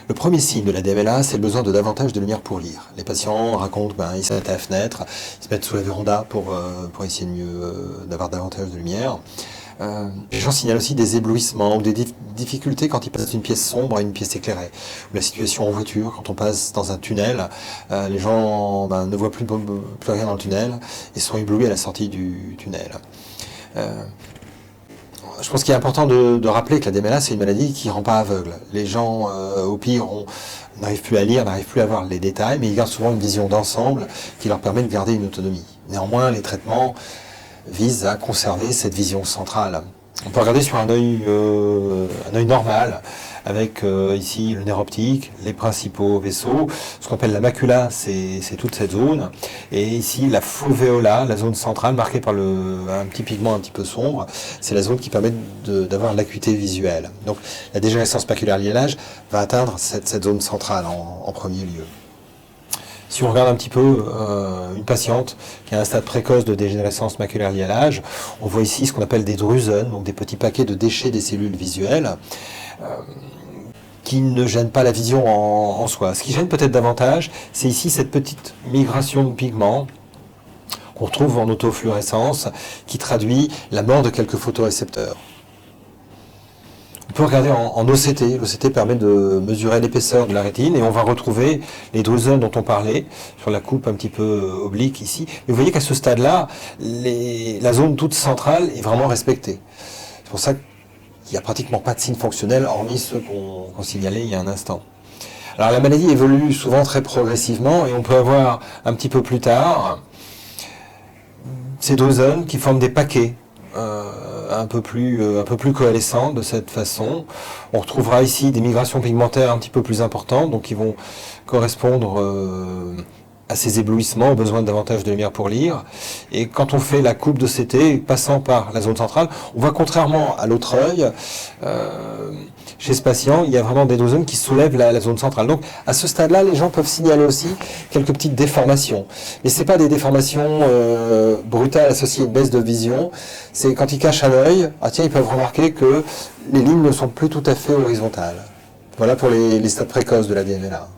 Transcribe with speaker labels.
Speaker 1: Le premier signe de la DMLA, c'est le besoin de davantage de lumière pour lire. Les patients racontent, ils se mettent à la fenêtre, ils se mettent sous la véranda pour essayer de d'avoir davantage de lumière. Les gens signalent aussi des éblouissements ou des difficultés quand ils passent d'une pièce sombre à une pièce éclairée. Ou la situation en voiture, quand on passe dans un tunnel, les gens ne voient plus rien dans le tunnel et sont éblouis à la sortie du tunnel. Je pense qu'il est important de rappeler que la DMLA, c'est une maladie qui ne rend pas aveugle. Les gens, au pire, n'arrivent plus à lire, n'arrivent plus à voir les détails, mais ils gardent souvent une vision d'ensemble qui leur permet de garder une autonomie. Néanmoins, les traitements visent à conserver cette vision centrale. On peut regarder sur un œil normal, avec ici le nerf optique, les principaux vaisseaux. Ce qu'on appelle la macula, c'est toute cette zone. Et ici, la foveola, la zone centrale, marquée par un petit pigment un petit peu sombre, c'est la zone qui permet d'avoir l'acuité visuelle. Donc la dégénérescence maculaire liée à l'âge va atteindre cette zone centrale en premier lieu. Si on regarde un petit peu une patiente qui a un stade précoce de dégénérescence maculaire liée à l'âge, on voit ici ce qu'on appelle des drusen, donc des petits paquets de déchets des cellules visuelles, qui ne gênent pas la vision en soi. Ce qui gêne peut-être davantage, c'est ici cette petite migration de pigments qu'on retrouve en autofluorescence, qui traduit la mort de quelques photorécepteurs. On peut regarder en OCT. L'OCT permet de mesurer l'épaisseur de la rétine et on va retrouver les drusen dont on parlait sur la coupe un petit peu oblique ici. Mais vous voyez qu'à ce stade-là, la zone toute centrale est vraiment respectée. C'est pour ça qu'il n'y a pratiquement pas de signes fonctionnels, hormis ceux qu'on signalait il y a un instant. Alors la maladie évolue souvent très progressivement et on peut avoir un petit peu plus tard ces drusen qui forment des paquets un peu plus coalescents de cette façon. On retrouvera ici des migrations pigmentaires un petit peu plus importantes, donc qui vont correspondre à ces éblouissements, au besoin de davantage de lumière pour lire. Et quand on fait la coupe d'OCT, passant par la zone centrale, on voit contrairement à l'autre œil, chez ce patient, il y a vraiment des drusen qui soulèvent la zone centrale. Donc à ce stade-là, les gens peuvent signaler aussi quelques petites déformations. Mais ce n'est pas des déformations brutales associées à une baisse de vision. C'est quand ils cachent un œil, ils peuvent remarquer que les lignes ne sont plus tout à fait horizontales. Voilà pour les stades précoces de la DMLA.